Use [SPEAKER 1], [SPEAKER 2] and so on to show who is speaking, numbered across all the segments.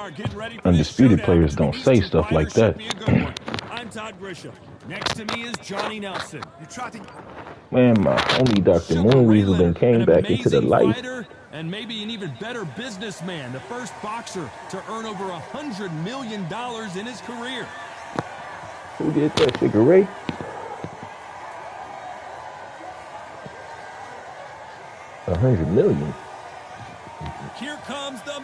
[SPEAKER 1] are getting ready for
[SPEAKER 2] Undisputed players don't say stuff like that.
[SPEAKER 1] I'm Todd Grisham. Next to me is Johnny Nelson.
[SPEAKER 2] Man, my homie Dr. Moonweasel then came back into the light.
[SPEAKER 1] Fighter and maybe an even better businessman, the first boxer to earn over $100 million in his career.
[SPEAKER 2] Who did that, Figure Eight? $100 million.
[SPEAKER 1] Here comes the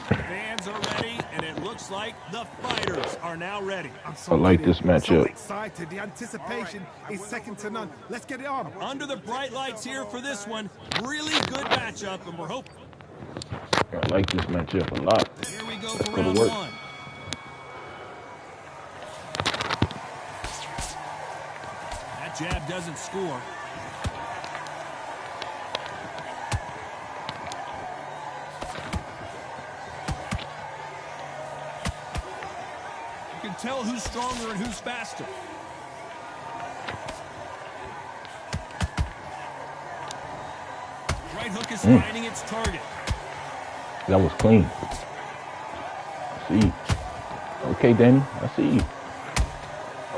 [SPEAKER 1] fans are ready, and it looks like the fighters are now ready.
[SPEAKER 2] I like this matchup.
[SPEAKER 3] So excited. The anticipation is second to none. Let's get it on.
[SPEAKER 1] Under the bright lights here for this one. Really good matchup, and we're hoping.
[SPEAKER 2] I like this matchup a lot.
[SPEAKER 1] Here we go for round one. That jab doesn't score. You can tell who's stronger and who's faster. Right hook is finding its target.
[SPEAKER 2] That was clean. I see. Okay, Danny. I see you.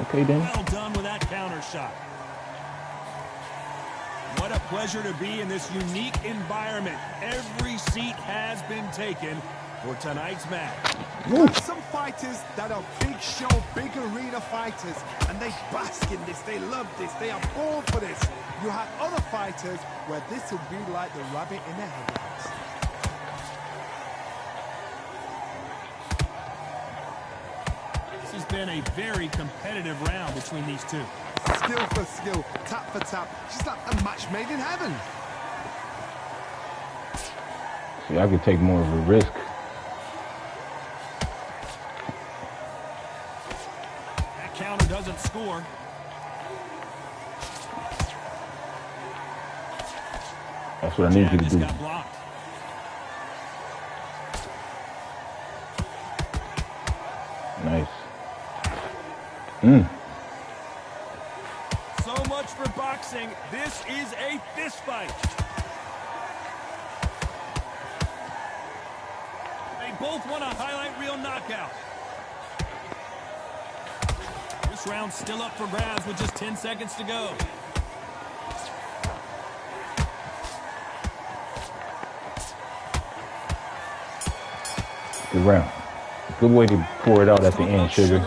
[SPEAKER 2] Okay, Danny.
[SPEAKER 1] Well done with that counter shot. What a pleasure to be in this unique environment. Every seat has been taken for tonight's match.
[SPEAKER 3] There are some fighters that are big show, big arena fighters, and they bask in this, they love this, they are born for this. You have other fighters where this will be like the rabbit in the headlights.
[SPEAKER 1] This has been a very competitive round between these two.
[SPEAKER 3] Skill for skill, tap for tap, just like a match made in heaven.
[SPEAKER 2] See, I could take more of a risk.
[SPEAKER 1] That counter doesn't score.
[SPEAKER 2] That's what I need you to do.
[SPEAKER 1] Got blocked.
[SPEAKER 2] Nice.
[SPEAKER 1] So much for boxing. This is a fist fight. They both want a highlight reel knockout. This round's still up for grabs with just 10 seconds to go.
[SPEAKER 2] Good round. Good way to pour it out at the end, Sugar.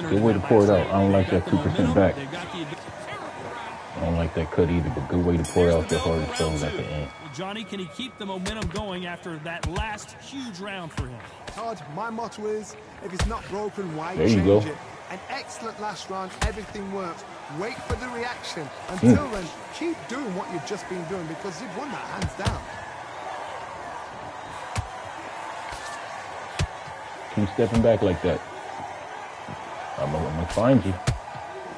[SPEAKER 2] Good way to pour it out. I don't like that 2% back. I don't like that cut either, but good way to pour it out the hard shows at the end.
[SPEAKER 1] Well, Johnny, can he keep the momentum going after that last huge round for him?
[SPEAKER 3] Todd, my motto is, if it's not broken, why
[SPEAKER 2] there you
[SPEAKER 3] change
[SPEAKER 2] go.
[SPEAKER 3] it? An excellent last round, everything works. Wait for the reaction. Until then, keep doing what you've just been doing because you've won that hands down.
[SPEAKER 2] Keep stepping back like that. I'm gonna find you.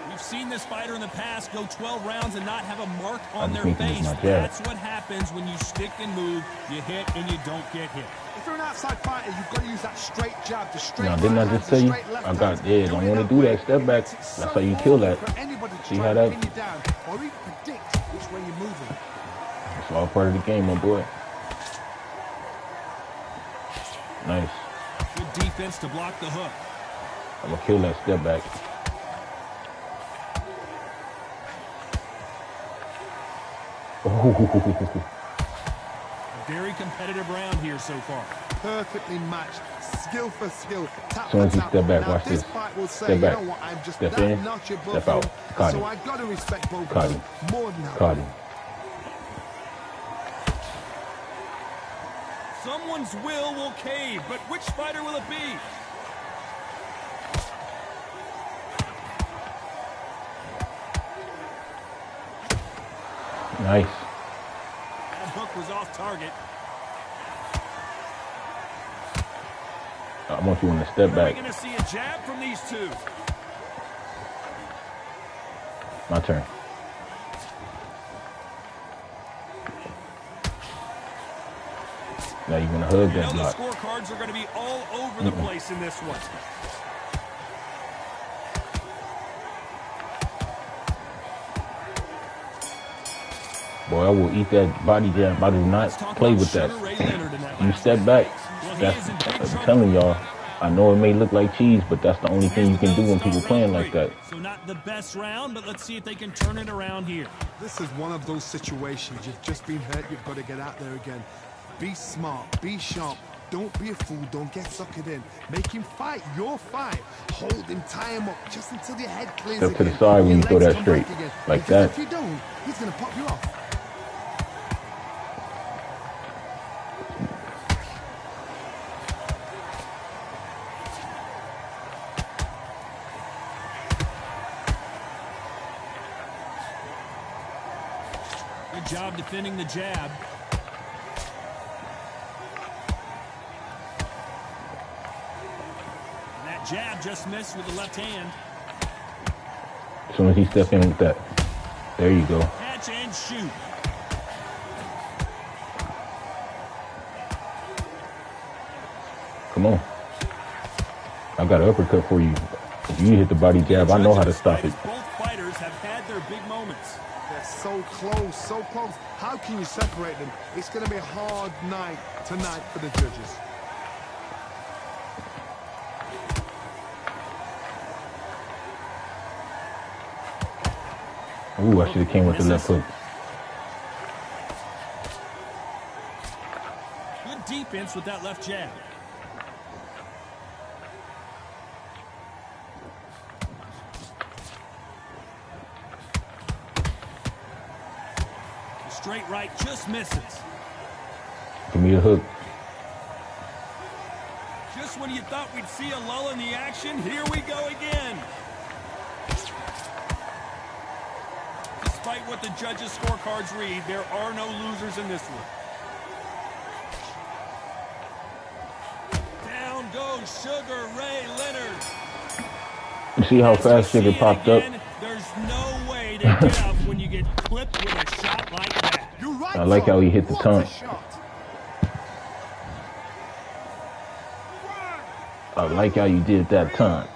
[SPEAKER 1] We've seen this fighter in the past go 12 rounds and not have a mark on their face.
[SPEAKER 2] My jab.
[SPEAKER 1] That's what happens when you stick and move. You hit and you don't get hit.
[SPEAKER 3] If you're an outside fighter, you've got to use that straight jab, the straight.
[SPEAKER 2] Now, didn't I just tell you? I got, don't want to do that. Step back. That's how you kill that. See how that?
[SPEAKER 3] Or even predict which way you're moving.
[SPEAKER 2] It's all part of the game, my boy. Nice.
[SPEAKER 1] Good defense to block the hook.
[SPEAKER 2] I'm gonna kill that step back. Oh.
[SPEAKER 1] Very competitive round here so far.
[SPEAKER 3] Perfectly matched, skill for skill.
[SPEAKER 2] As soon as he step back, watch this. Step back.
[SPEAKER 3] You know what, I'm just
[SPEAKER 2] step in. Step out. Caught him.
[SPEAKER 3] So I've got to respect both
[SPEAKER 2] Caught
[SPEAKER 3] of
[SPEAKER 2] him.
[SPEAKER 3] them more than that.
[SPEAKER 2] Caught him.
[SPEAKER 1] Someone's will cave, but which fighter will it be?
[SPEAKER 2] Nice.
[SPEAKER 1] That hook was off target.
[SPEAKER 2] I want you on the step back.
[SPEAKER 1] We're going to see a jab from these two.
[SPEAKER 2] My turn. Now you're going to hug that block.
[SPEAKER 1] The scorecards are going to be all over the place in this one.
[SPEAKER 2] Boy, I will eat that body jab. I do not play with that. You step back. That's, I'm telling y'all. I know it may look like cheese, but that's the only thing you can do when people playing like that.
[SPEAKER 1] So not the best round, but let's see if they can turn it around here.
[SPEAKER 3] This is one of those situations. You've just been hurt. You've got to get out there again. Be smart. Be sharp. Don't be a fool. Don't get suckered in. Make him fight your fight. Hold him, tie him up just until your head clears
[SPEAKER 2] Step to
[SPEAKER 3] again.
[SPEAKER 2] the side when you throw that straight. Like that.
[SPEAKER 3] If you don't, he's going to pop you off.
[SPEAKER 1] Good job defending the jab. Jab just missed with the left hand.
[SPEAKER 2] As soon as he steps in with that. There you go.
[SPEAKER 1] Catch and shoot.
[SPEAKER 2] Come on. I got an uppercut for you. If you hit the body jab, I know how to stop it.
[SPEAKER 1] Both fighters have had their big moments.
[SPEAKER 3] They're so close, so close. How can you separate them? It's going to be a hard night tonight for the judges.
[SPEAKER 2] Ooh, I should have came with the left hook.
[SPEAKER 1] Good defense with that left jab. The straight right just misses.
[SPEAKER 2] Give me a hook.
[SPEAKER 1] Just when you thought we'd see a lull in the action, here we go again. Despite what the judges' scorecards read, there are no losers in this one. Down goes Sugar Ray Leonard.
[SPEAKER 2] You see how fast Sugar popped up?
[SPEAKER 1] There's no way to get up when you get clipped with a shot like that.
[SPEAKER 3] You're right,
[SPEAKER 2] I like how he hit the taunt. I like how you did that taunt.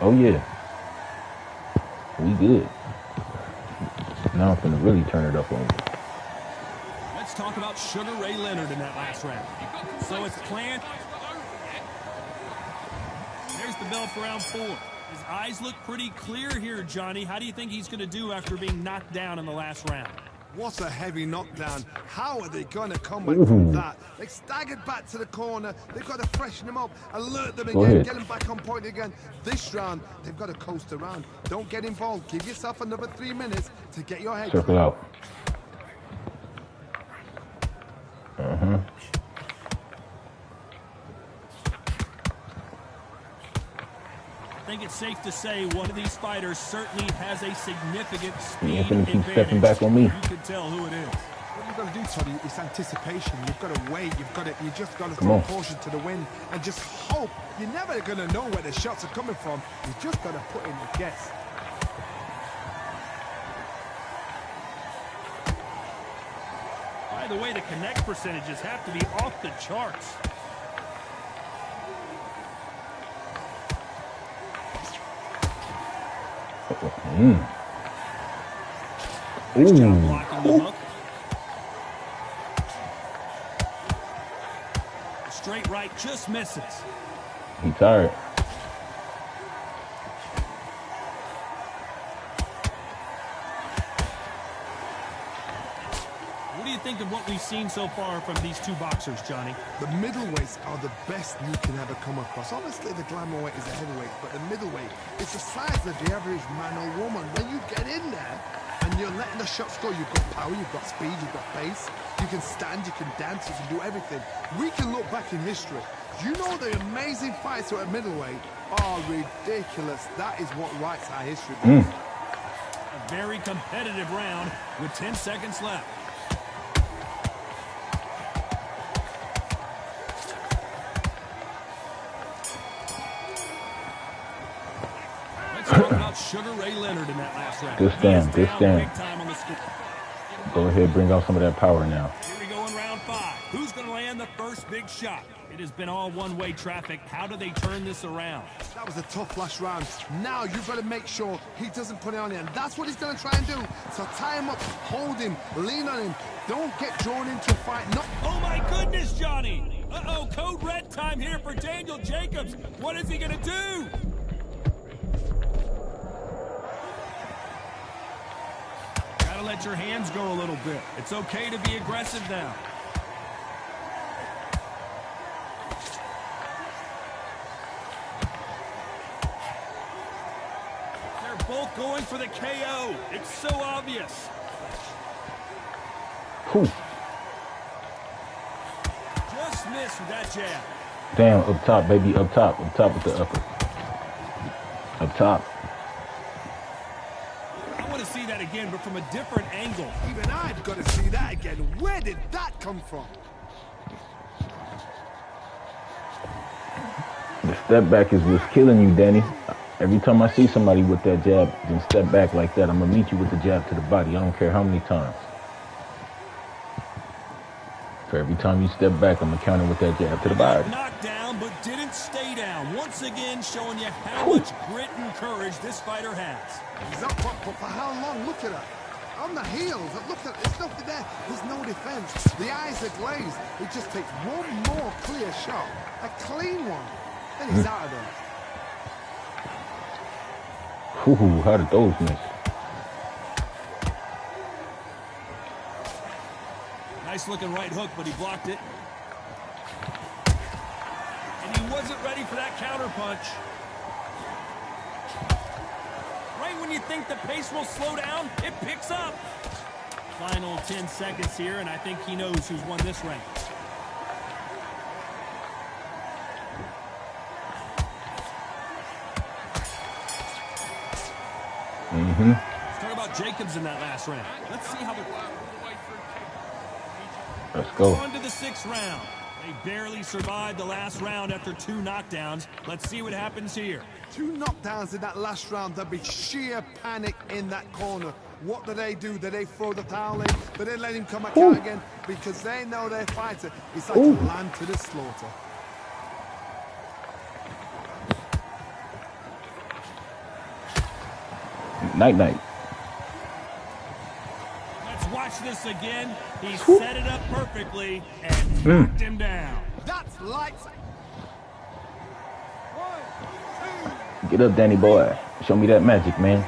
[SPEAKER 2] Oh yeah. We good. Now I'm gonna really turn it up on you.
[SPEAKER 1] Let's talk about Sugar Ray Leonard in that last round. So it's planned. There's the bell for round 4. His eyes look pretty clear here, Johnny. How do you think he's going to do after being knocked down in the last round?
[SPEAKER 3] What a heavy knockdown. How are they going to come back from that? They staggered back to the corner. They've got to freshen them up, alert them again, get them back on point again. This round, they've got to coast around. Don't get involved. Give yourself another 3 minutes to get your head
[SPEAKER 2] circle out.
[SPEAKER 1] I think it's safe to say one of these fighters certainly has a significant speed
[SPEAKER 2] You ain't finna keep
[SPEAKER 1] advantage.
[SPEAKER 2] stepping back on me.
[SPEAKER 1] You can tell who it is.
[SPEAKER 3] What you've got to do, Toddy, is anticipation. You've got to wait. You just got to throw caution to the wind and just hope. You're never going to know where the shots are coming from. You just got to put in the guess.
[SPEAKER 1] By the way, the connect percentages have to be off the charts. Nice job blocking the hook. The straight right just misses.
[SPEAKER 2] He tired.
[SPEAKER 1] What do you think of what we've seen so far from these two boxers, Johnny?
[SPEAKER 3] The middleweights are the best you can ever come across. Obviously, the glamour weight is a heavyweight, but the middleweight is the size of the average man or woman. When you get in there and you're letting the shots go, you've got power, you've got speed, you've got pace. You can stand, you can dance, you can do everything. We can look back in history. You know the amazing fights at middleweight are ridiculous. That is what writes our history books.
[SPEAKER 1] A very competitive round with 10 seconds left. Talk about Sugar Ray Leonard in that last round.
[SPEAKER 2] Good stand, good stand.
[SPEAKER 1] Big time on the score.
[SPEAKER 2] Go ahead, bring out some of that power now.
[SPEAKER 1] Here we go in round 5. Who's going to land the the first big shot. It has been all one-way traffic. How do they turn this around?
[SPEAKER 3] That was a tough last round. Now you've got to make sure he doesn't put it on you, and that's what he's going to try and do. So tie him up, hold him, lean on him. Don't get drawn into a fight. No.
[SPEAKER 1] Oh my goodness, Johnny! Uh-oh, code red time here for Daniel Jacobs. What is he going to do? Gotta let your hands go a little bit. It's okay to be aggressive now. Both going for the KO. It's so obvious.
[SPEAKER 2] Whew.
[SPEAKER 1] Just missed with that jab.
[SPEAKER 2] Damn, up top, baby, up top with the upper. Up top.
[SPEAKER 1] I want to see that again, but from a different angle.
[SPEAKER 3] Even I've got to see that again. Where did that come from?
[SPEAKER 2] The step back is what's killing you, Danny. Every time I see somebody with that jab, then step back like that, I'm going to meet you with the jab to the body. I don't care how many times. For every time you step back, I'm going to counter with that jab to the body.
[SPEAKER 1] Knocked down, but didn't stay down. Once again, showing you how much grit and courage this fighter has.
[SPEAKER 3] He's up, but for how long? Look at her. On the heels. Look at there's nothing there. There's no defense. The eyes are glazed. It just takes one more clear shot. A clean one. Then he's out of there.
[SPEAKER 2] Ooh, how did those miss?
[SPEAKER 1] Nice looking right hook, but he blocked it. And he wasn't ready for that counter punch. Right when you think the pace will slow down, it picks up. Final 10 seconds here, and I think he knows who's won this round. Let's talk about Jacobs in that last round. Let's see how the...
[SPEAKER 2] Let's go.
[SPEAKER 1] On to the 6th round. They barely survived the last round after 2 knockdowns. Let's see what happens here.
[SPEAKER 3] 2 knockdowns in that last round. There'll be sheer panic in that corner. What do? Do they throw the towel in? Do they let him come back out again? Because they know their fighter is like a lamb to the slaughter.
[SPEAKER 2] Night-night.
[SPEAKER 1] Let's watch this again. He set it up perfectly and knocked him down.
[SPEAKER 3] That's lights. 1, 2.
[SPEAKER 2] Get up, Danny boy. Show me that magic, man.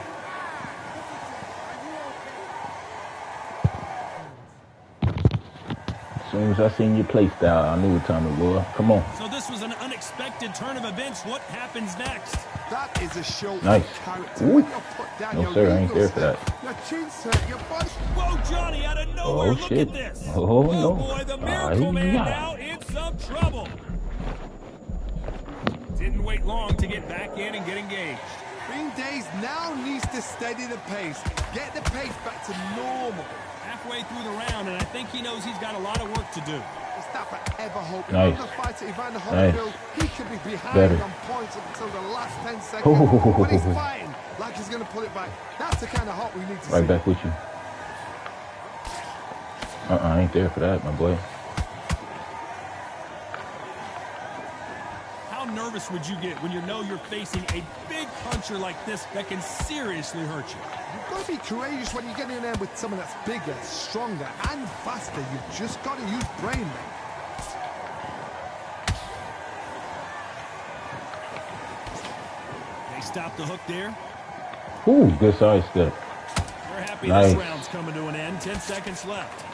[SPEAKER 2] As soon as I seen your play style, I knew what time it was. Come on.
[SPEAKER 1] So this was an unexpected turn of events. What happens next?
[SPEAKER 3] That is a show
[SPEAKER 2] Nice.
[SPEAKER 3] of character.
[SPEAKER 2] Ooh.
[SPEAKER 3] When you're put down,
[SPEAKER 2] No,
[SPEAKER 3] your
[SPEAKER 2] sir, I ain't there
[SPEAKER 3] eagles
[SPEAKER 2] for that.
[SPEAKER 3] hurt, your chin's hurt, your body...
[SPEAKER 1] Whoa, Johnny, out of nowhere.
[SPEAKER 2] Oh,
[SPEAKER 1] Look
[SPEAKER 2] shit.
[SPEAKER 1] at this.
[SPEAKER 2] Oh, no.
[SPEAKER 1] Boy, the Miracle Man
[SPEAKER 2] yeah.
[SPEAKER 1] now in some trouble. Didn't wait long to get back in and get engaged.
[SPEAKER 3] Ring Days now needs to steady the pace. Get the pace back to normal.
[SPEAKER 1] Halfway through the round, and I think he knows he's got a lot of work to do.
[SPEAKER 3] It's that forever hope.
[SPEAKER 2] Nice.
[SPEAKER 3] Another fighter, Evander
[SPEAKER 2] Nice.
[SPEAKER 3] Holyfield, he could be behind
[SPEAKER 2] Better.
[SPEAKER 3] on points until the last 10 seconds. When he's fighting, like he's going to pull it back. That's the kind of hop we need to see.
[SPEAKER 2] Right back with you. I ain't there for that, my boy.
[SPEAKER 1] How nervous would you get when you know you're facing a big puncher like this that can seriously hurt you?
[SPEAKER 3] You've got to be courageous when you get in there with someone that's bigger, stronger, and faster. You've just got to use brain, mate.
[SPEAKER 1] They stopped the hook there.
[SPEAKER 2] Ooh, good side step.
[SPEAKER 1] We're happy
[SPEAKER 2] Nice.
[SPEAKER 1] this round's coming to an end. 10 seconds left.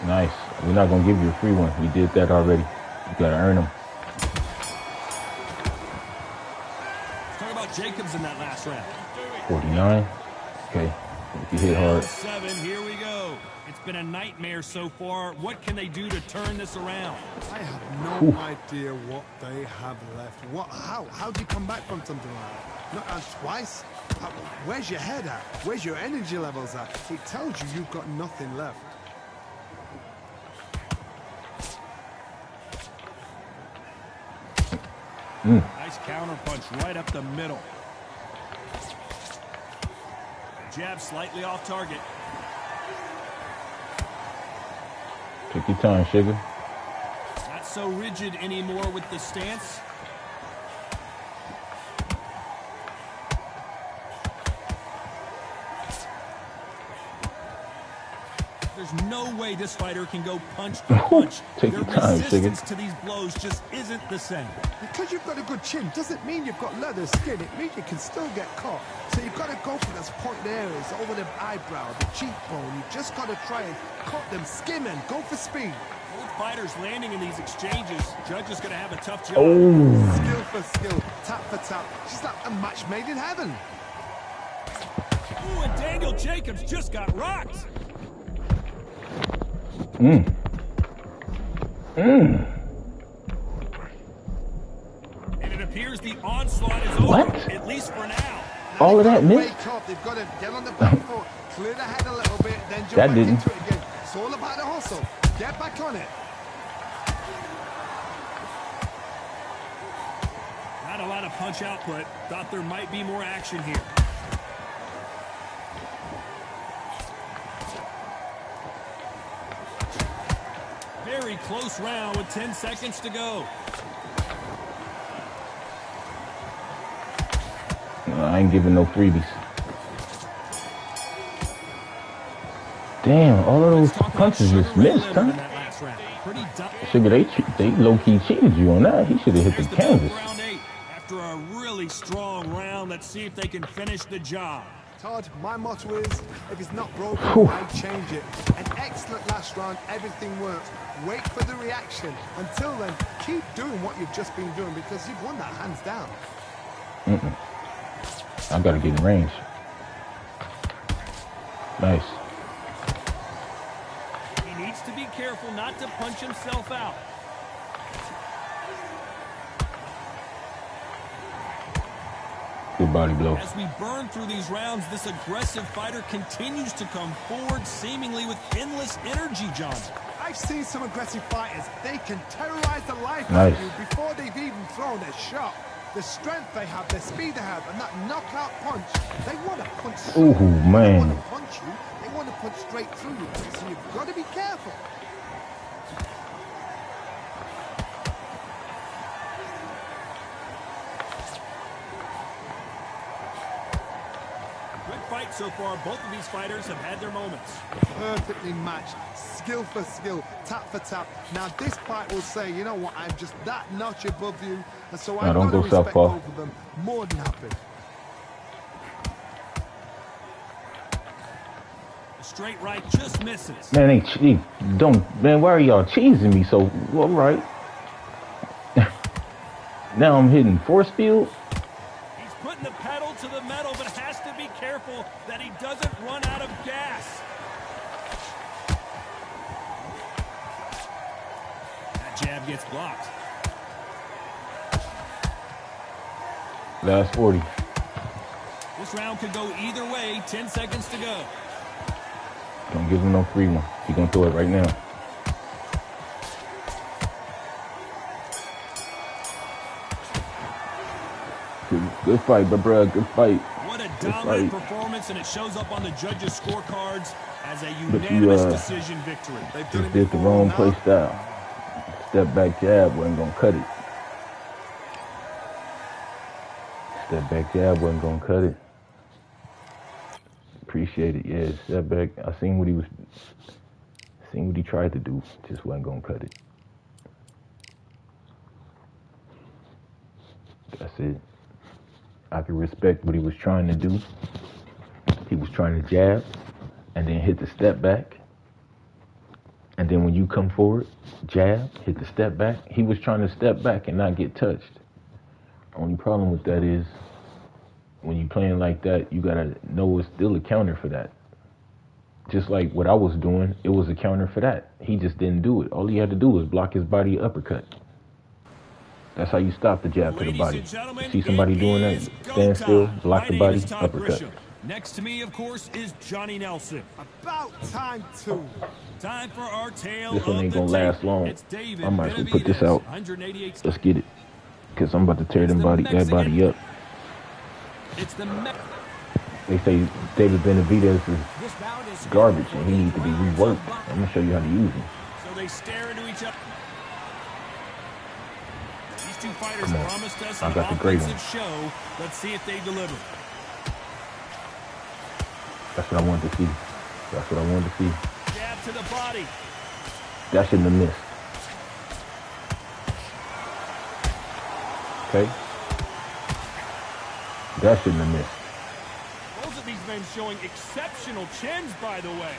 [SPEAKER 2] Nice. We're not going to give you a free one. We did that already. You got to earn them.
[SPEAKER 1] Let's talk about Jacobs in that last round.
[SPEAKER 2] 49. Okay. If you hit hard.
[SPEAKER 1] 7, here we go. It's been a nightmare so far. What can they do to turn this around?
[SPEAKER 3] I have no idea what they have left. How do you come back from something like that? Not twice? Where's your head at? Where's your energy levels at? It tells you you've got nothing left.
[SPEAKER 1] Nice counter punch right up the middle. Jab slightly off target.
[SPEAKER 2] Take your time, sugar.
[SPEAKER 1] Not so rigid anymore with the stance. There's no way this fighter can go punch for punch.
[SPEAKER 2] Take your time, sugar.
[SPEAKER 1] Resistance to these blows just isn't the same.
[SPEAKER 3] Because you've got a good chin doesn't mean you've got leather skin. It means you can still get caught. So you've got to go for those pointed areas over the eyebrow, the cheekbone. You've just got to try and cut them, skim and go for speed.
[SPEAKER 1] Both fighters landing in these exchanges. Judge is going to have a tough job.
[SPEAKER 2] Oh.
[SPEAKER 3] Skill for skill, tap for tap. She's like a match made in heaven.
[SPEAKER 1] Ooh, and Daniel Jacobs just got rocked.
[SPEAKER 2] And
[SPEAKER 1] it appears the onslaught is over,
[SPEAKER 2] What?
[SPEAKER 1] at least for now.
[SPEAKER 2] All of that missed?
[SPEAKER 3] Wake up, they've got to get on the back foot, clear the head a little bit, then jump
[SPEAKER 2] That
[SPEAKER 3] back
[SPEAKER 2] didn't.
[SPEAKER 3] into it again. It's all about the hustle. Get back on it.
[SPEAKER 1] Not a lot of punch output. Thought there might be more action here. Very close round with 10 seconds to go.
[SPEAKER 2] I ain't giving no freebies. Damn, all of those punches just missed, huh? Sugar, they low-key cheated you on that. He should have hit the canvas.
[SPEAKER 1] Round 8. After a really strong round, let's see if they can finish the job.
[SPEAKER 3] Todd, my motto is, if it's not broken, I change it. An excellent last round, everything works. Wait for the reaction. Until then, keep doing what you've just been doing because you've won that hands down.
[SPEAKER 2] I gotta get in range. Nice.
[SPEAKER 1] He needs to be careful not to punch himself out.
[SPEAKER 2] Good body blow.
[SPEAKER 1] As we burn through these rounds, this aggressive fighter continues to come forward, seemingly with endless energy, John.
[SPEAKER 3] I've seen some aggressive fighters. They can terrorize the life out of you before they've even thrown a shot. The strength they have, the speed they have, and that knockout punch, they want to punch through.
[SPEAKER 2] Ooh, man.
[SPEAKER 3] They want to punch you. They want to punch straight through you. So you've got to be careful.
[SPEAKER 1] Fight so far, both of these fighters have had their moments.
[SPEAKER 3] Perfectly matched, skill for skill, tap for tap. Now this fight will say, you know what, I'm just that notch above you, and so I'm going to respect both of them more than happy.
[SPEAKER 1] A straight right just misses.
[SPEAKER 2] Man, man, why are y'all cheesing me so, all right. Now I'm hitting force field.
[SPEAKER 1] He's putting the pedal to the metal, but has to be careful that he doesn't run out of gas. That jab gets blocked.
[SPEAKER 2] Last 40.
[SPEAKER 1] This round could go either way. 10 seconds to go.
[SPEAKER 2] Don't give him no free one. He's gonna throw it right now. Good fight, bro. Good fight.
[SPEAKER 1] What a dominant performance, and it shows up on the judges' scorecards as a unanimous decision victory.
[SPEAKER 2] Just did the wrong play style. Step back jab wasn't gonna cut it. Step back jab wasn't gonna cut it. Appreciate it, yeah. Step back. I seen what he tried to do. Just wasn't gonna cut it. That's it. I can respect what he was trying to do. He was trying to jab and then hit the step back. And then when you come forward, jab, hit the step back. He was trying to step back and not get touched. Only problem with that is when you're playing like that, you gotta know it's still a counter for that. Just like what I was doing, it was a counter for that. He just didn't do it. All he had to do was block his body uppercut. That's how you stop the jab to the body. You see somebody doing that, stand still, block the body, uppercut.
[SPEAKER 1] Next to me, of course, is Johnny Nelson.
[SPEAKER 3] About time too.
[SPEAKER 1] Time for our tale.
[SPEAKER 2] This one ain't gonna last long. I might as well put this out. Let's get it. Because I'm about to tear that body up. They say David Benavidez is garbage and he needs to be reworked. I'm gonna show you how to use him.
[SPEAKER 1] So they they stare into each other. These two fighters promised us an offensive show. Let's see if they deliver.
[SPEAKER 2] That's what I wanted to see. That's what I wanted to see.
[SPEAKER 1] Jab to the body.
[SPEAKER 2] That shouldn't have missed. Okay. That shouldn't have missed.
[SPEAKER 1] Both of these men showing exceptional chins, by the way.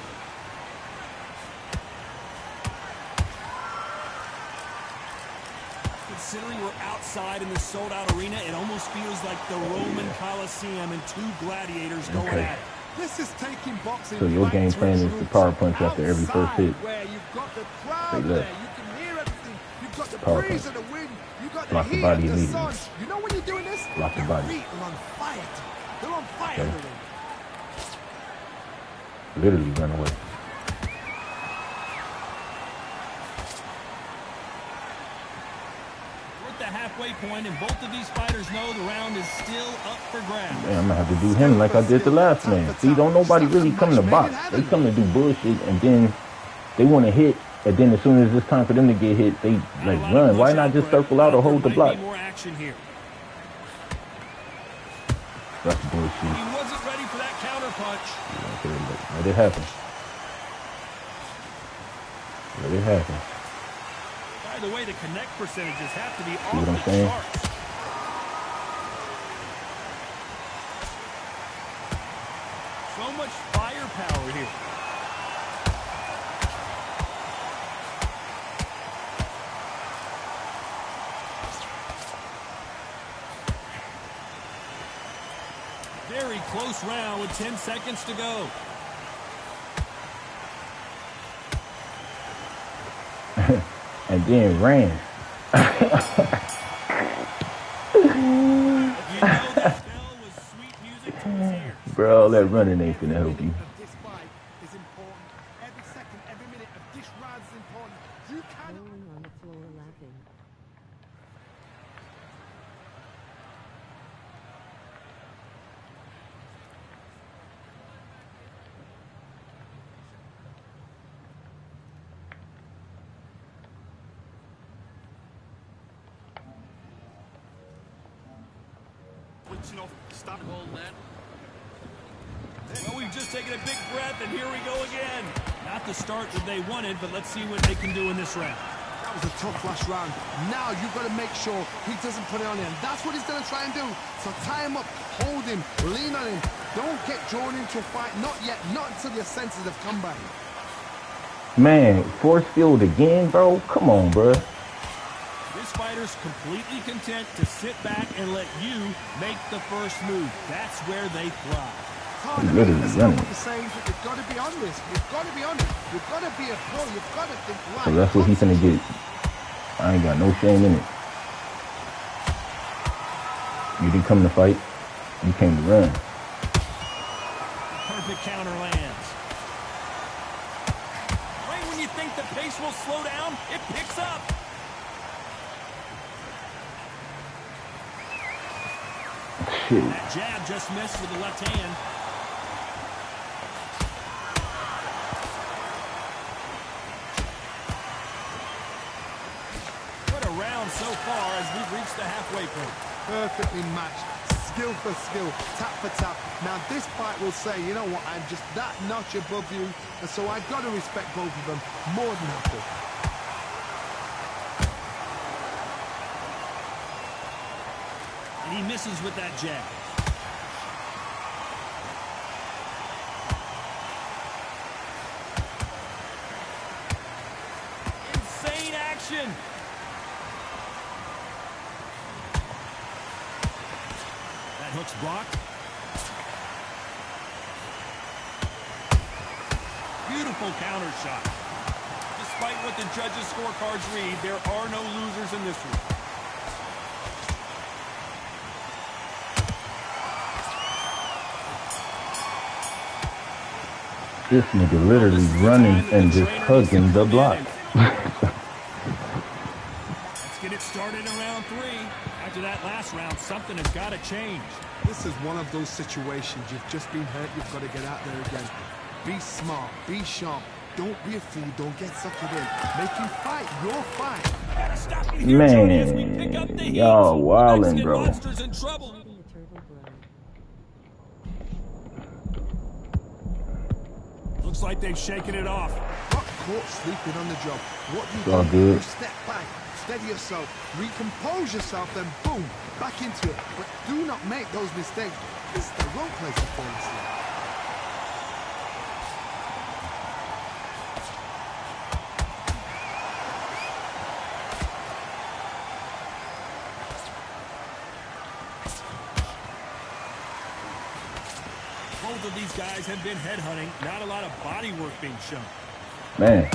[SPEAKER 1] Considering we're outside in this sold-out arena, it almost feels like the Roman Coliseum and two gladiators going at it.
[SPEAKER 3] This is taking boxing.
[SPEAKER 2] So your game plan is to power punch after every first hit.
[SPEAKER 3] Where you've got the crowd there, you can hear everything. You've got the breeze of the wind. You've got the heat of the sun. You know when you're doing this?
[SPEAKER 2] Lock the body.
[SPEAKER 3] Your feet are on fire. They're on fire.
[SPEAKER 2] Okay. Literally run away.
[SPEAKER 1] Halfway point, and both of these fighters know the round is still up for grabs.
[SPEAKER 2] Man, I'm gonna have to do him like I did the last man. See, don't nobody really come to box. They come to do bullshit, and then they want to hit, and then as soon as it's time for them to get hit, they like run. Why not just circle out or hold the block?
[SPEAKER 1] More action here.
[SPEAKER 2] That's bullshit.
[SPEAKER 1] He wasn't ready for that counter punch.
[SPEAKER 2] Let it happen. Let it happen.
[SPEAKER 1] By the way, the connect percentages have to be
[SPEAKER 2] See what
[SPEAKER 1] off
[SPEAKER 2] I'm
[SPEAKER 1] the
[SPEAKER 2] saying?
[SPEAKER 1] charts. So much firepower here. Very close round with 10 seconds to go.
[SPEAKER 2] And then ran.
[SPEAKER 1] You know that bell was sweet music to his ears.
[SPEAKER 2] Bro, all that running ain't finna help you.
[SPEAKER 3] This fight is important. Every second, every minute of this round is important. You cannot.
[SPEAKER 4] Rolling on the floor laughing.
[SPEAKER 1] Stop holding that. Well, we've just taken a big breath, and here we go again. Not the start that they wanted, but let's see what they can do in this round.
[SPEAKER 3] That was a tough last round. Now you've got to make sure he doesn't put it on him. That's what he's going to try and do. So tie him up, hold him, lean on him. Don't get drawn into a fight. Not yet. Not until your senses have come back.
[SPEAKER 2] Man, force field again, bro? Come on, bro.
[SPEAKER 1] This fighter's completely content to sit back and let you make the first move. That's where they thrive.
[SPEAKER 2] Literally running.
[SPEAKER 3] You've got to be on this. You've got to be on it. You've got to be a pro. You've got to think right.
[SPEAKER 2] So that's what he's gonna get. I ain't got no shame in it. You didn't come to fight. You came to run.
[SPEAKER 1] Perfect counter lands. Right when you think the pace will slow down, it picks up.
[SPEAKER 2] Shit.
[SPEAKER 1] That jab just missed with the left hand. What a round so far as we've reached the halfway point.
[SPEAKER 3] Perfectly matched. Skill for skill. Tap for tap. Now this fight will say, you know what, I'm just that notch above you. And so I've got to respect both of them more than happy.
[SPEAKER 1] And he misses with that jab. Insane action. That hook's blocked. Beautiful counter shot. Despite what the judges' scorecards read, there are no losers in this one.
[SPEAKER 2] This nigga literally running and just hugging the block.
[SPEAKER 1] Let's get it started in round 3. After that last round, something has got to change.
[SPEAKER 3] This is one of those situations. You've just been hurt. You've got to get out there again. Be smart. Be sharp. Don't be a fool. Don't get suckered in. Make him fight your fight.
[SPEAKER 1] Gotta stop you here, Tony, as we pick up the
[SPEAKER 2] Man,
[SPEAKER 1] heat.
[SPEAKER 2] y'all wildin',
[SPEAKER 1] Mexican
[SPEAKER 2] bro.
[SPEAKER 1] Monster's in trouble. Looks like they've shaken it off.
[SPEAKER 3] Got caught sleeping on the job. What do
[SPEAKER 2] It's all
[SPEAKER 3] you do?
[SPEAKER 2] good.
[SPEAKER 3] You step back, steady yourself, recompose yourself, then boom, back into it. But do not make those mistakes. This is the wrong place to fall asleep.
[SPEAKER 1] Both of these guys have been headhunting. Not a lot of body work being shown.
[SPEAKER 2] Man,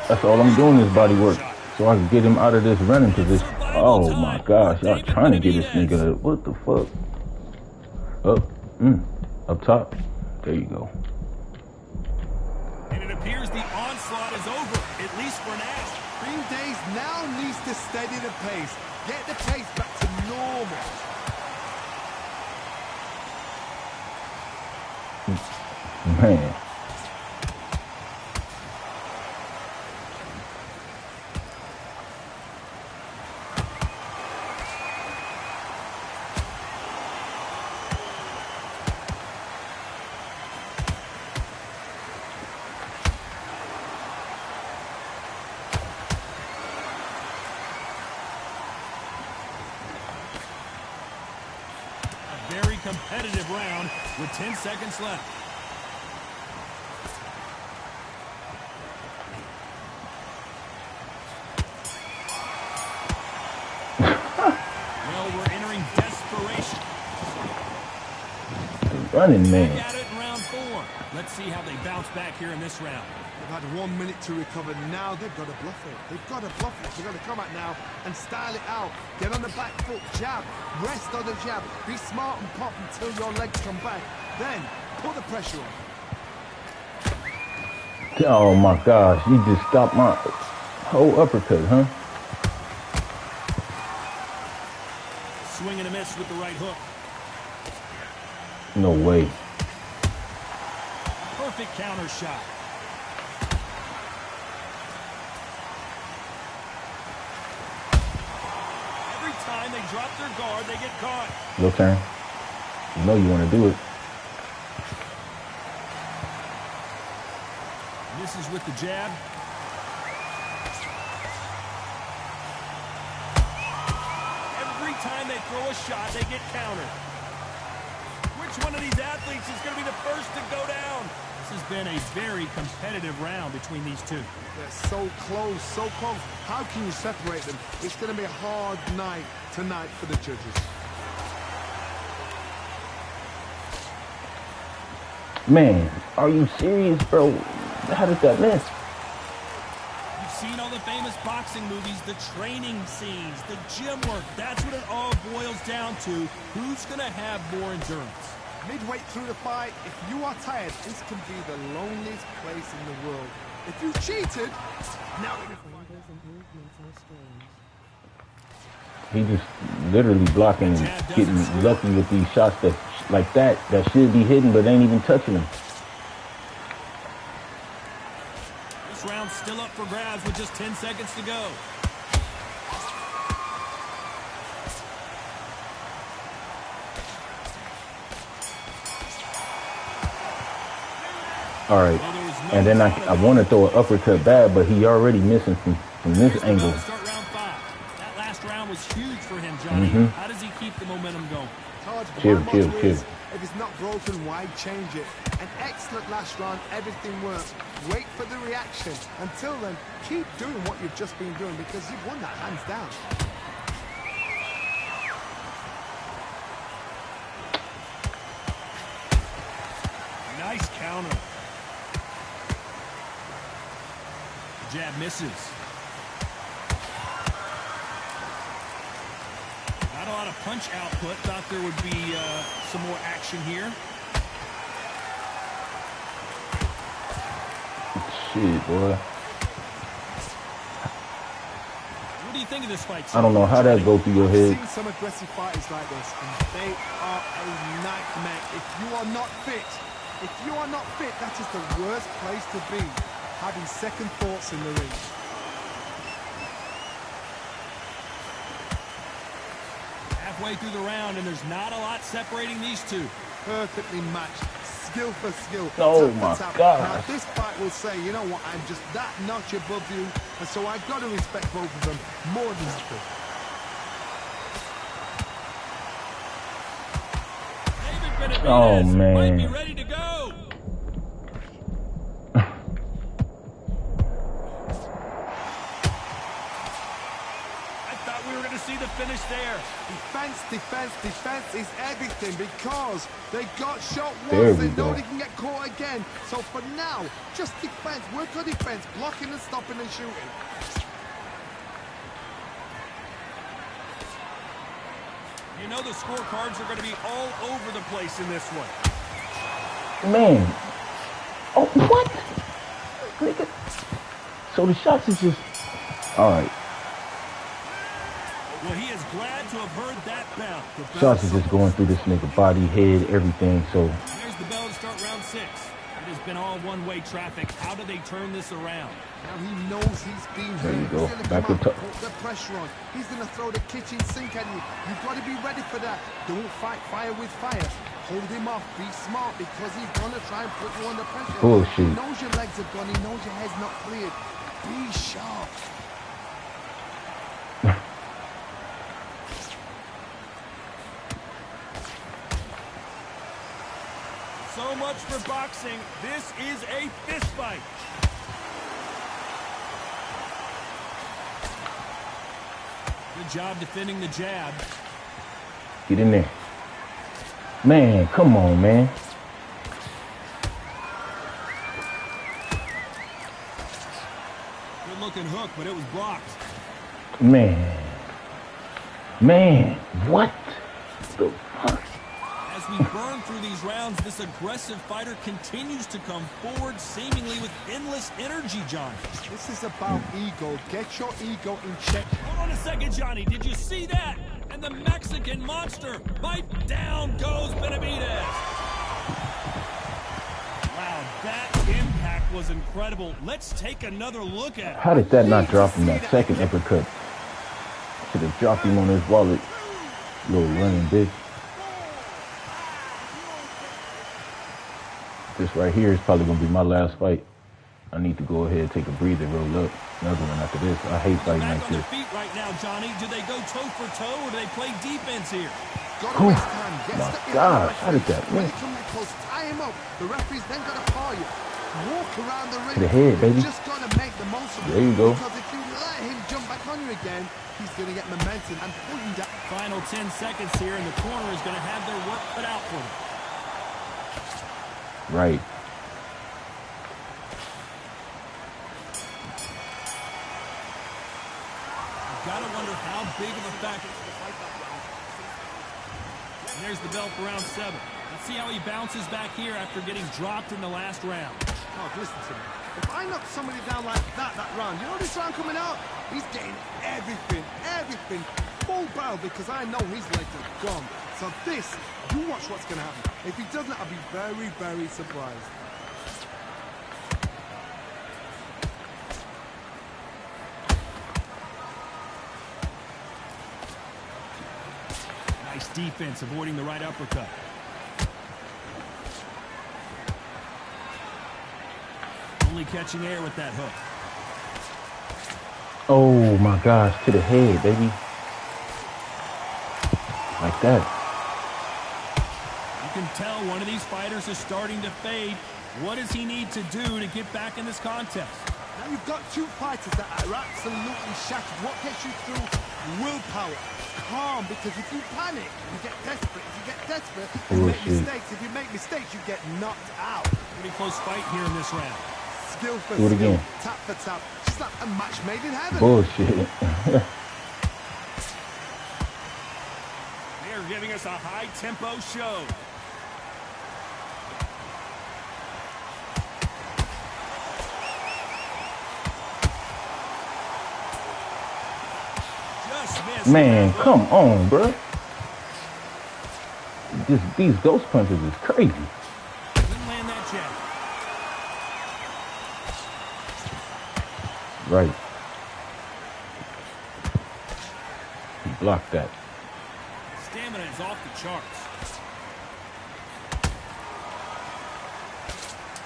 [SPEAKER 2] that's all I'm doing is body work. So I can get him out of this running position. Oh my gosh, y'all trying to get this nigga up. What the fuck? Up top. There you go.
[SPEAKER 1] And it appears the onslaught is over, at least for now.
[SPEAKER 3] Green Days now needs to steady the pace. Get the pace back to normal.
[SPEAKER 2] Man.
[SPEAKER 1] A very competitive round with 10 seconds left. Well, we're entering desperation.
[SPEAKER 2] Running man.
[SPEAKER 1] Back at it in round 4. Let's see how they bounce back here in this round.
[SPEAKER 3] They've had 1 minute to recover. Now they've got to bluff it. They've got to bluff it. They've got to come out now and style it out. Get on the back foot, jab, rest on the jab. Be smart and pop until your legs come back. Then put the pressure on.
[SPEAKER 2] Oh my gosh, you just stopped my whole uppercut, huh?
[SPEAKER 1] Swing and a miss with the right hook.
[SPEAKER 2] No way.
[SPEAKER 1] Perfect counter shot. Every time they drop their guard, they get caught.
[SPEAKER 2] Your turn. You know you want to do it.
[SPEAKER 1] Misses with the jab. Every time they throw a shot, they get countered. Which one of these athletes is going to be the first to go down? This has been a very competitive round between these two.
[SPEAKER 3] They're so close, so close. How can you separate them? It's going to be a hard night tonight for the judges.
[SPEAKER 2] Man, are you serious, bro? How did that miss?
[SPEAKER 1] You've seen all the famous boxing movies, the training scenes, the gym work. That's what it all boils down to. Who's going to have more endurance?
[SPEAKER 3] Midway through the fight, if you are tired, this can be the loneliest place in the world. If you cheated, now
[SPEAKER 2] He just literally blocking and getting lucky with these shots that like that should be hitting but ain't even touching him.
[SPEAKER 1] This round's still up for grabs with just 10 seconds to go.
[SPEAKER 2] All right, and then I want to throw an uppercut bad, but he already missing from this angle.
[SPEAKER 1] Start round 5. That last round was huge for him, Johnny. How does he keep the momentum going?
[SPEAKER 2] Chill.
[SPEAKER 3] If it's not broken, why change it? An excellent last round, everything works. Wait for the reaction. Until then, keep doing what you've just been doing because you've won that hands down.
[SPEAKER 1] Nice counter. Jab misses. Not a lot of punch output. Thought there would be some more action here.
[SPEAKER 2] Shit, boy.
[SPEAKER 1] What do you think of this fight?
[SPEAKER 2] I don't know how that go through your head.
[SPEAKER 3] I've seen some aggressive fighters like this, and they are a nightmare. If you are not fit, that is the worst place to be. having second thoughts in the ring.
[SPEAKER 1] Halfway through the round, and there's not a lot separating these two.
[SPEAKER 3] Perfectly matched, skill for skill.
[SPEAKER 2] Oh
[SPEAKER 3] tap
[SPEAKER 2] my
[SPEAKER 3] for tap.
[SPEAKER 2] God.
[SPEAKER 3] Now this fight will say, you know what, I'm just that notch above you, and so I've got to respect both of them more than happy.
[SPEAKER 2] Oh, man.
[SPEAKER 1] Might be ready to go. I thought we were going to see the finish there.
[SPEAKER 3] Defense is everything because they got shot
[SPEAKER 2] There
[SPEAKER 3] once.
[SPEAKER 2] we
[SPEAKER 3] They know
[SPEAKER 2] go.
[SPEAKER 3] they can get caught again. So for now, just defense. Work on defense, blocking and stopping and shooting.
[SPEAKER 1] You know the scorecards are going to be all over the place in this one.
[SPEAKER 2] Man. Oh, what? Nigga. So the shots is just... All right.
[SPEAKER 1] Well, he is glad to have heard that bell.
[SPEAKER 2] Shots is just going through this nigga body, head, everything. So
[SPEAKER 1] There's the bell to start round 6. It has been all one-way traffic. How do they turn this around?
[SPEAKER 3] Now he knows he's been
[SPEAKER 2] There you
[SPEAKER 3] hurt.
[SPEAKER 2] go.
[SPEAKER 3] He's gonna
[SPEAKER 2] Back
[SPEAKER 3] come
[SPEAKER 2] up
[SPEAKER 3] out,
[SPEAKER 2] top.
[SPEAKER 3] put the pressure on. He's going to throw the kitchen sink at you. You've got to be ready for that. Don't fight fire with fire. Hold him off. Be smart because he's going to try and put you under pressure.
[SPEAKER 2] Bullshit.
[SPEAKER 3] He knows your legs are gone. He knows your head's not cleared. Be sharp.
[SPEAKER 1] So much for boxing. This is a fist fight. Good job defending the jab.
[SPEAKER 2] get in there. Man, come on, man.
[SPEAKER 1] Good looking hook, but it was blocked.
[SPEAKER 2] Man. Man, what the fuck?
[SPEAKER 1] As we burn through these rounds, this aggressive fighter continues to come forward, seemingly with endless energy, Johnny.
[SPEAKER 3] This is about ego. Get your ego in check.
[SPEAKER 1] Hold on a second, Johnny. Did you see that? And the Mexican monster, right down goes Benavidez. Wow, that impact was incredible. Let's take another look at it.
[SPEAKER 2] How did that not drop him that second uppercut? Should have dropped him on his wallet. Little running bitch. This right here is probably gonna be my last fight. I need to go ahead, take a breather, roll up. Another one after this. I hate fighting
[SPEAKER 1] Back
[SPEAKER 2] like
[SPEAKER 1] on their
[SPEAKER 2] this.
[SPEAKER 1] feet right now, Johnny. Do they go toe for toe or do they play defense here?
[SPEAKER 3] Got to
[SPEAKER 2] Oh,
[SPEAKER 3] waste time. Get
[SPEAKER 2] my
[SPEAKER 3] stuck behind
[SPEAKER 2] gosh,
[SPEAKER 3] the
[SPEAKER 2] how did
[SPEAKER 3] referee.
[SPEAKER 2] that
[SPEAKER 3] When
[SPEAKER 2] miss?
[SPEAKER 3] he comes in close, tie him up. The referee's then got to call you. Walk around the ring.
[SPEAKER 2] To the head, baby.
[SPEAKER 3] You just got to make the most of it.
[SPEAKER 2] There you go.
[SPEAKER 3] Because if you let him jump back on you again, he's going to get momentum and pull you down.
[SPEAKER 1] Final 10 seconds here, and the corner is going to have their work cut out for them.
[SPEAKER 2] Right.
[SPEAKER 1] Gotta wonder how big of a factor. And there's the bell for round 7. Let's see how he bounces back here after getting dropped in the last round.
[SPEAKER 3] Oh, listen to me. If I knock somebody down like that round, you know this round coming out? He's getting everything, full barrel because I know his legs are gone. So this, you watch what's going to happen. If he doesn't, I'll be very, very surprised.
[SPEAKER 1] Nice defense, avoiding the right uppercut. Only catching air with that hook.
[SPEAKER 2] Oh my gosh, to the head, baby. Like that.
[SPEAKER 1] You can tell one of these fighters is starting to fade. What does he need to do to get back in this contest?
[SPEAKER 3] Now you've got two fighters that are absolutely shattered. What gets you through? Willpower. Calm, because if you panic, you get desperate. If you get desperate, you make mistakes. If you make mistakes, you get knocked out.
[SPEAKER 1] Pretty close fight here in this round.
[SPEAKER 3] Skill for
[SPEAKER 2] Do it
[SPEAKER 3] skill,
[SPEAKER 2] again.
[SPEAKER 3] tap for tap. Just like a match made in heaven.
[SPEAKER 2] Bullshit.
[SPEAKER 1] They're giving us a high-tempo show. Just missed.
[SPEAKER 2] Man, come on, bro. These ghost punches is crazy.
[SPEAKER 1] Didn't land that jab.
[SPEAKER 2] right. He blocked that.
[SPEAKER 1] Stamina is off the charts.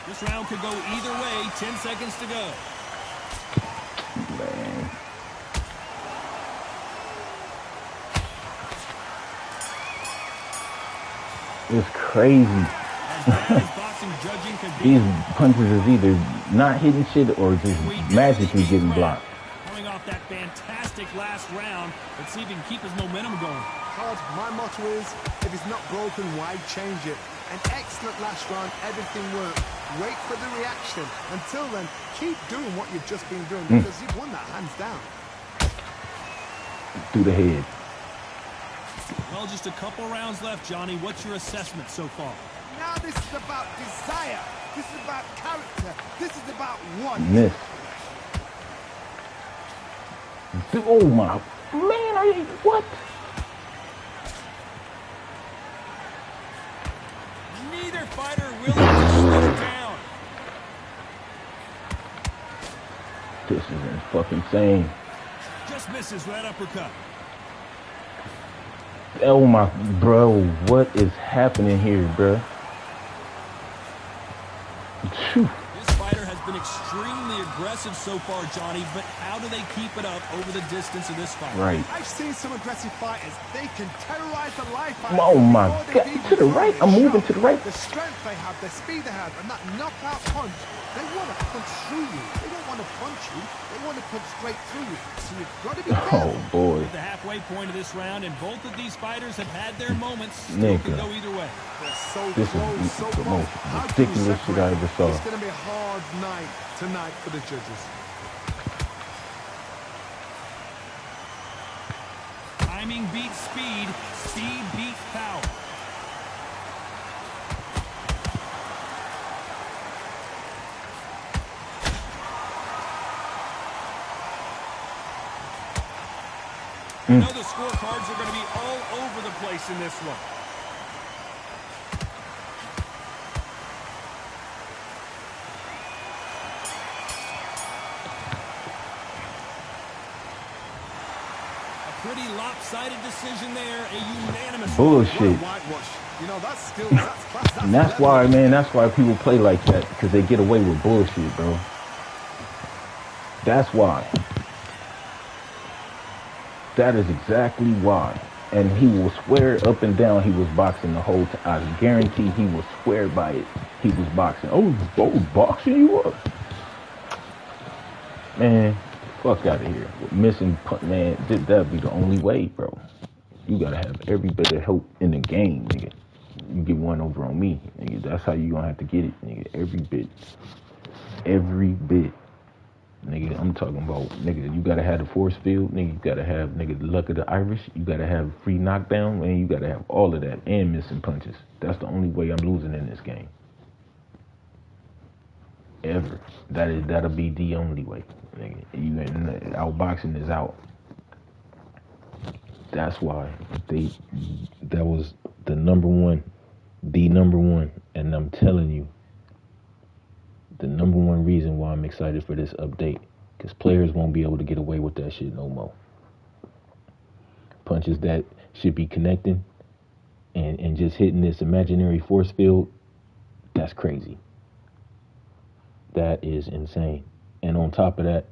[SPEAKER 1] This round could go either way. 10 seconds to go.
[SPEAKER 2] Man. It's crazy.
[SPEAKER 1] As bad as boxing judging could be,
[SPEAKER 2] These punches is either not hitting shit or just magically getting blocked.
[SPEAKER 1] coming off that fantastic last round, let's see if he can keep his momentum going.
[SPEAKER 3] Todd, my motto is, if it's not broken, why change it? An excellent last round, everything worked. Wait for the reaction. Until then, keep doing what you've just been doing because you've won that hands down.
[SPEAKER 2] Through the head.
[SPEAKER 1] Well, just a couple rounds left, Johnny. What's your assessment so far?
[SPEAKER 3] Now this is about desire. This is about character. This is about one.
[SPEAKER 2] Miss. Oh my man, are you what?
[SPEAKER 1] Neither fighter willing to slow down.
[SPEAKER 2] This is fucking insane.
[SPEAKER 1] Just misses with that uppercut.
[SPEAKER 2] Oh my, bro, what is happening here, bro? Phew.
[SPEAKER 1] This fighter has been extremely aggressive so far, Johnny, but how do they keep it up over the distance of this fight?
[SPEAKER 2] Right.
[SPEAKER 3] I've seen some aggressive fighters. They can terrorize the life out of
[SPEAKER 2] Oh
[SPEAKER 3] you
[SPEAKER 2] my
[SPEAKER 3] before they
[SPEAKER 2] God,
[SPEAKER 3] even
[SPEAKER 2] to the
[SPEAKER 3] throw
[SPEAKER 2] right,
[SPEAKER 3] their
[SPEAKER 2] I'm moving
[SPEAKER 3] shot.
[SPEAKER 2] to the right.
[SPEAKER 3] The strength they have, the speed they have, and that knockout punch, they want to punch through you. They don't want to punch you. They want to punch straight through you. So you've got to be careful.
[SPEAKER 2] Oh boy.
[SPEAKER 1] The halfway point of this round, and both of these fighters have had their moments. Still could
[SPEAKER 2] Nigga.
[SPEAKER 1] go either way.
[SPEAKER 3] They're so
[SPEAKER 2] This
[SPEAKER 3] close,
[SPEAKER 2] is
[SPEAKER 3] so
[SPEAKER 2] the
[SPEAKER 3] close.
[SPEAKER 2] most
[SPEAKER 3] How do you
[SPEAKER 2] ridiculous shit I
[SPEAKER 3] separate?
[SPEAKER 2] ever saw.
[SPEAKER 3] It's going to be a hard night tonight for the judges.
[SPEAKER 1] Timing beats speed. Speed beats power. You know the scorecards are going to be all over the place in this one. A pretty lopsided decision there. A unanimous
[SPEAKER 2] Bullshit.
[SPEAKER 3] Whitewash. You know, that's skill, that's class. That's
[SPEAKER 2] And that's why, man, that's why people play like that, because they get away with bullshit, bro. That's why. That is exactly why. And he will swear up and down he was boxing the whole time. I guarantee he will swear by it. He was boxing. Oh, boxing you up. Man, fuck out of here. Missing, man, that'd be the only way, bro. You gotta have every bit of help in the game, nigga. You get one over on me, nigga. That's how you gonna have to get it, nigga. Every bit. Every bit. Nigga, I'm talking about, nigga, you gotta have the force field, nigga, you gotta have, nigga, the luck of the Irish, you gotta have free knockdown, man, you gotta have all of that, and missing punches. That's the only way I'm losing in this game. Ever. That'll be the only way, nigga. Outboxing is out. That's why that was the number one, and I'm telling you, the number one reason why I'm excited for this update, because players won't be able to get away with that shit no more. Punches that should be connecting and just hitting this imaginary force field, that's crazy. That is insane. And on top of that,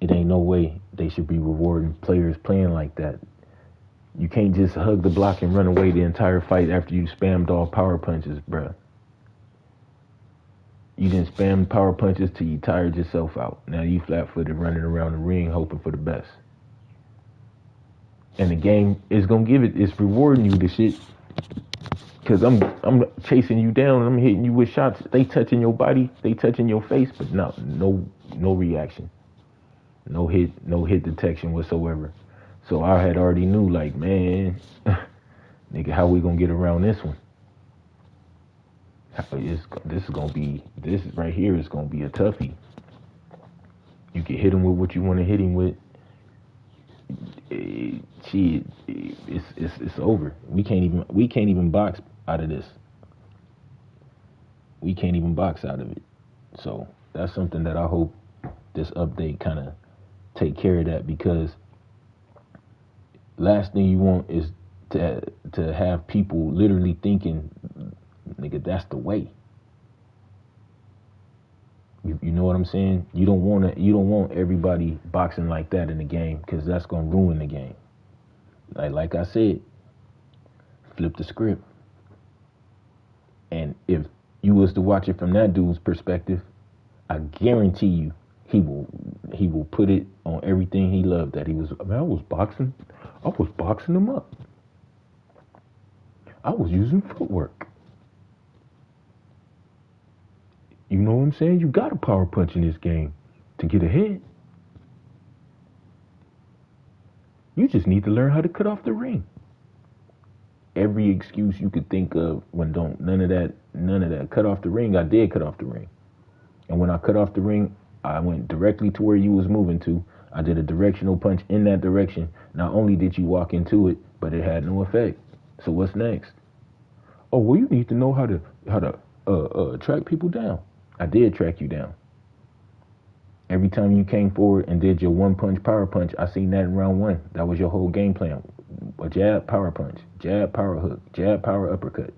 [SPEAKER 2] it ain't no way they should be rewarding players playing like that. You can't just hug the block and run away the entire fight after you spammed all power punches, bruh. You didn't spam power punches till you tired yourself out. Now you flat-footed running around the ring hoping for the best. And the game is gonna give it. It's rewarding you the shit. Cause I'm chasing you down and I'm hitting you with shots. They touching your body, they touching your face, but no reaction, no hit detection whatsoever. So I had already knew, like, man, nigga, how we gonna get around this one? This right here is gonna be a toughie. You can hit him with what you want to hit him with. Shit, it's over. We can't even box out of this. We can't even box out of it. So that's something that I hope this update kind of take care of that, because last thing you want is to have people literally thinking, nigga, that's the way. You know what I'm saying? You don't want everybody boxing like that in the game, because that's gonna ruin the game. Like I said, flip the script. And if you was to watch it from that dude's perspective, I guarantee you he will put it on everything he loved. That I was boxing him up. I was using footwork. You know what I'm saying? You got to power punch in this game to get ahead. You just need to learn how to cut off the ring. Every excuse you could think of when none of that. Cut off the ring. I did cut off the ring. And when I cut off the ring, I went directly to where you was moving to. I did a directional punch in that direction. Not only did you walk into it, but it had no effect. So what's next? Oh, well, you need to know how to track people down. I did track you down. Every time you came forward and did your one punch power punch, I seen that in round one. That was your whole game plan. A jab, power punch, jab, power hook, jab, power uppercut.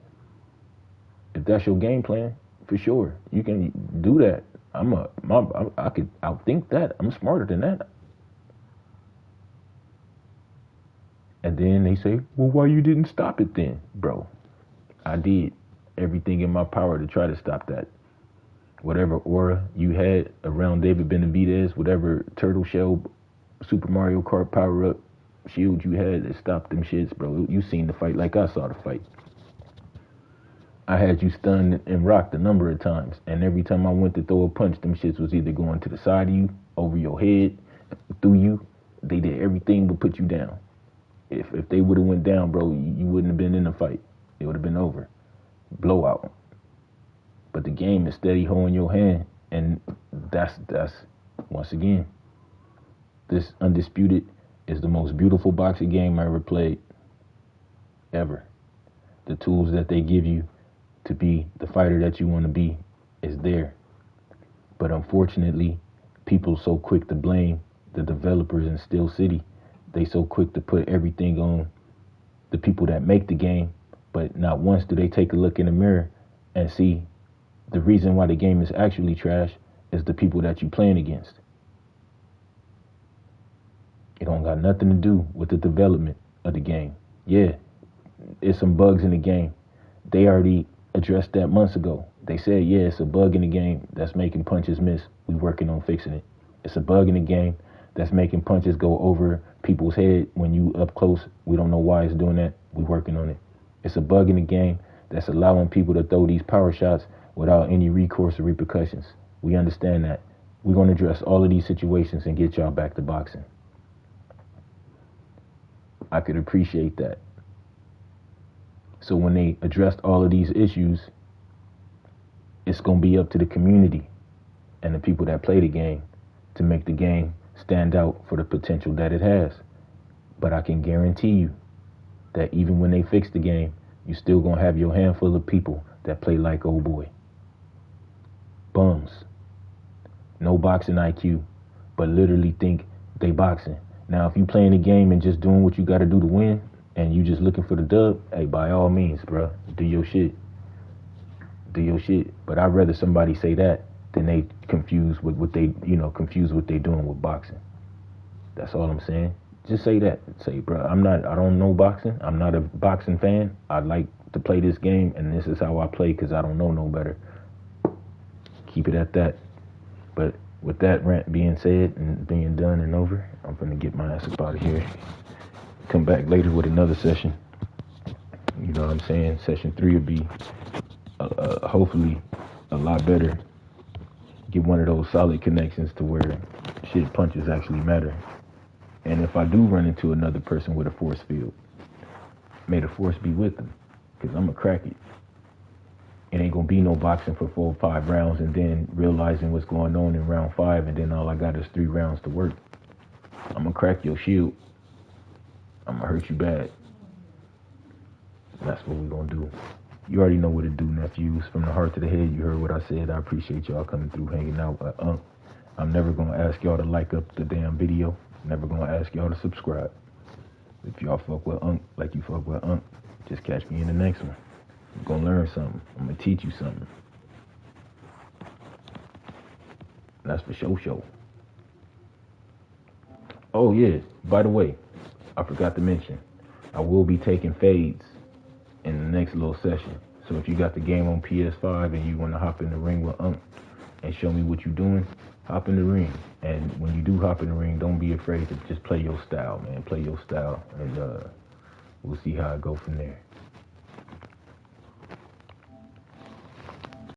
[SPEAKER 2] If that's your game plan, for sure, you can do that. I could outthink that. I'm smarter than that. And then they say, well, why you didn't stop it then? Bro, I did everything in my power to try to stop that. Whatever aura you had around David Benavidez, whatever turtle shell, Super Mario Kart power-up shield you had that stopped them shits, bro. You seen the fight like I saw the fight. I had you stunned and rocked a number of times, and every time I went to throw a punch, them shits was either going to the side of you, over your head, through you. They did everything but put you down. If they would have went down, bro, you wouldn't have been in the fight. It would have been over. Blowout. But the game is steady holding your hand, and that's once again, this Undisputed is the most beautiful boxing game I ever played. Ever. The tools that they give you to be the fighter that you want to be is there. But unfortunately, people so quick to blame the developers in Steel City. They so quick to put everything on the people that make the game, but not once do they take a look in the mirror and see the reason why the game is actually trash is the people that you're playing against. It don't got nothing to do with the development of the game. Yeah, there's some bugs in the game. They already addressed that months ago. They said, yeah, it's a bug in the game that's making punches miss. We working on fixing it. It's a bug in the game that's making punches go over people's head when you up close. We don't know why it's doing that. We working on it. It's a bug in the game that's allowing people to throw these power shots without any recourse or repercussions. We understand that. We're going to address all of these situations and get y'all back to boxing. I could appreciate that. So when they addressed all of these issues, it's going to be up to the community and the people that play the game to make the game stand out for the potential that it has. But I can guarantee you that even when they fix the game, you still going to have your handful of people that play like old boy. Bums. No boxing IQ, but literally think they boxing. Now, if you playing the game and just doing what you got to do to win, and you just looking for the dub, hey, by all means, bro, do your shit. Do your shit. But I'd rather somebody say that than they confused with what they doing with boxing. That's all I'm saying. Just say that. Say, bro, I don't know boxing. I'm not a boxing fan. I'd like to play this game, and this is how I play because I don't know no better. Keep it at that. But with that rant being said and being done and over, I'm going to get my ass up out of here. Come back later with another session. You know what I'm saying? Session 3 will be hopefully a lot better. Get one of those solid connections to where shit punches actually matter. And if I do run into another person with a force field, may the force be with them, because I'm going to crack it. It ain't going to be no boxing for 4 or 5 rounds and then realizing what's going on in round 5 and then all I got is 3 rounds to work. I'm going to crack your shield. I'm going to hurt you bad. That's what we're going to do. You already know what to do, nephews. From the heart to the head, you heard what I said. I appreciate y'all coming through, hanging out. I'm never gonna ask y'all to like up the damn video. Never gonna ask y'all to subscribe. If y'all fuck with Unc like you fuck with Unc, just catch me in the next one. I'm gonna learn something. I'm gonna teach you something. That's for show. Oh yeah, by the way, I forgot to mention, I will be taking fades in the next little session. So if you got the game on PS5 and you want to hop in the ring with Unc and show me what you're doing, hop in the ring. And when you do hop in the ring, don't be afraid to just play your style, man. Play your style, and we'll see how it go from there.